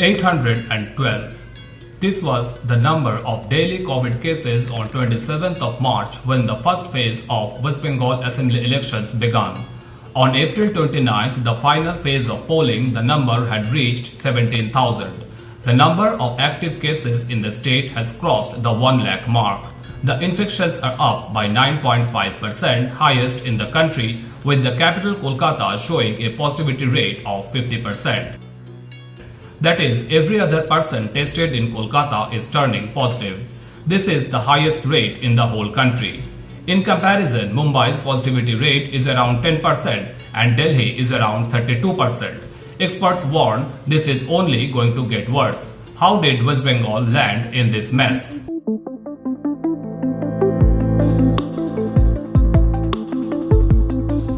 812. This was the number of daily COVID cases on 27th of March when the first phase of West Bengal Assembly elections began. On April 29th, the final phase of polling, the number had reached 17,000. The number of active cases in the state has crossed the 1 lakh mark. The infections are up by 9.5%, highest in the country, with the capital Kolkata showing a positivity rate of 50%. That is, every other person tested in Kolkata is turning positive. This is the highest rate in the whole country. In comparison, Mumbai's positivity rate is around 10% and Delhi is around 32%. Experts warn this is only going to get worse. How did West Bengal land in this mess?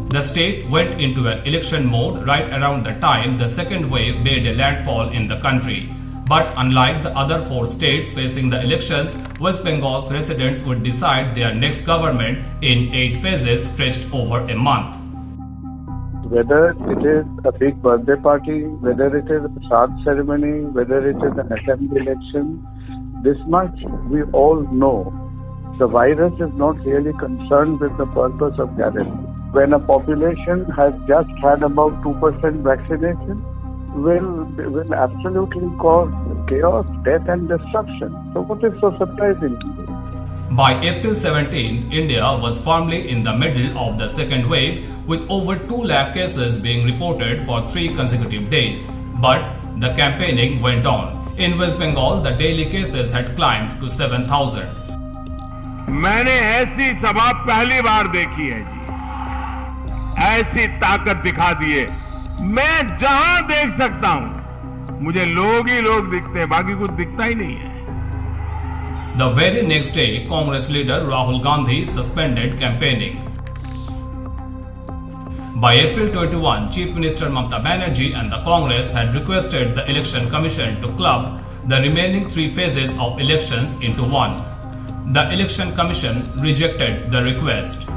The state went into an election mode right around the time the second wave made a landfall in the country. But unlike the other 4 states facing the elections, West Bengal's residents would decide their next government in 8 phases stretched over a month. Whether it is a big birthday party, whether it is a Shraddh ceremony, whether it is an assembly election, this much we all know. The virus is not really concerned with the purpose of gathering. When a population has just had about 2% vaccination, will absolutely cause chaos, death and destruction. So what is so surprising? By April 17, India was firmly in the middle of the second wave, with over 2 lakh cases being reported for 3 consecutive days. But the campaigning went on. In West Bengal, the daily cases had climbed to 7,000. मैंने ऐसी सभा पहली बार देखी है जी, ऐसी ताकत दिखा दिए। मैं जहां देख सकता हूं मुझे लोग ही लोग दिखते हैं, बाकी कुछ दिखता ही नहीं है। The very next day, Congress leader Rahul Gandhi suspended campaigning. By April 21, Chief Minister Mamata Banerjee and the Congress had requested the Election Commission to club the remaining 3 phases of elections into one. The Election Commission rejected the request.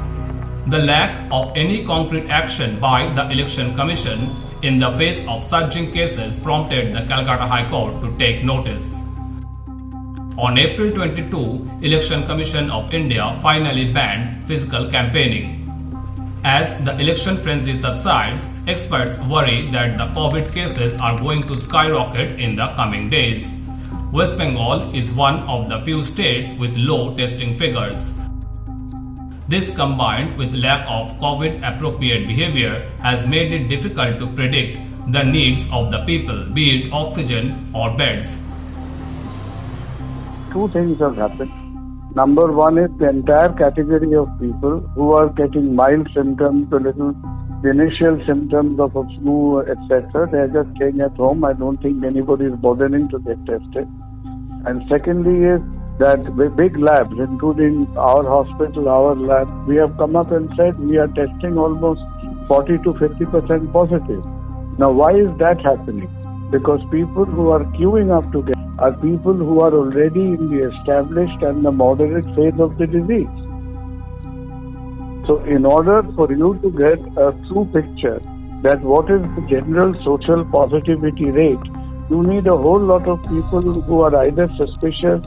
The lack of any concrete action by the Election Commission in the face of surging cases prompted the Calcutta High Court to take notice. On April 22, Election Commission of India finally banned physical campaigning. As the election frenzy subsides, experts worry that the COVID cases are going to skyrocket in the coming days. West Bengal is one of the few states with low testing figures. This combined with lack of COVID appropriate behavior has made it difficult to predict the needs of the people, be it oxygen or beds. 2 things have happened. Number 1 is the entire category of people who are getting mild symptoms, the initial symptoms of a flu, etc. They are just staying at home. I don't think anybody is bothering to get tested. And secondly is that with big labs, including our hospital, our lab, we have come up and said we are testing almost 40 to 50% positive. Now why is that happening? Because people who are queuing up to get are people who are already in the established and the moderate phase of the disease. So in order for you to get a true picture that what is the general social positivity rate, you need a whole lot of people who are either suspicious,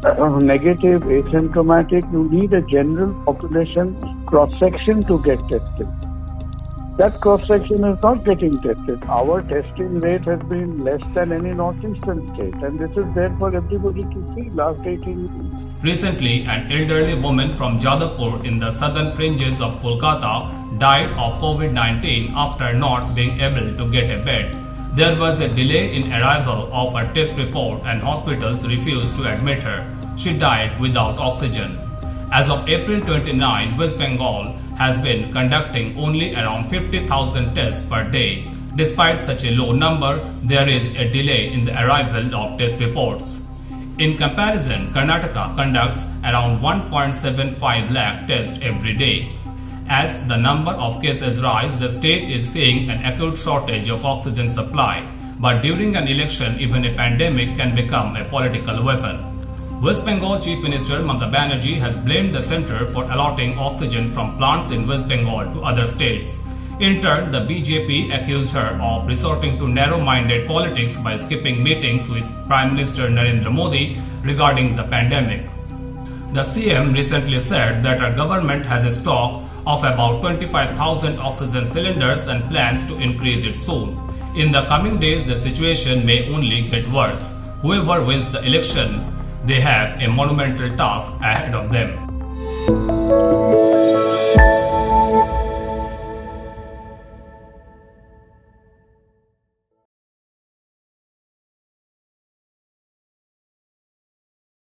negative, asymptomatic. You need a general population cross-section to get tested. That cross-section is not getting tested. Our testing rate has been less than any northeastern state, and this is there for everybody to see last 18 weeks. Recently, an elderly woman from Jadavpur in the southern fringes of Kolkata died of COVID-19 after not being able to get a bed. There was a delay in arrival of her test report and hospitals refused to admit her. She died without oxygen. As of April 29, West Bengal has been conducting only around 50,000 tests per day. Despite such a low number, there is a delay in the arrival of test reports. In comparison, Karnataka conducts around 1.75 lakh tests every day. As the number of cases rise, the state is seeing an acute shortage of oxygen supply. But during an election, even a pandemic can become a political weapon. West Bengal Chief Minister Mamata Banerjee has blamed the centre for allotting oxygen from plants in West Bengal to other states. In turn, the BJP accused her of resorting to narrow-minded politics by skipping meetings with Prime Minister Narendra Modi regarding the pandemic. The CM recently said that our government has a stock of about 25,000 oxygen cylinders and plans to increase it soon. In the coming days, the situation may only get worse. Whoever wins the election, they have a monumental task ahead of them.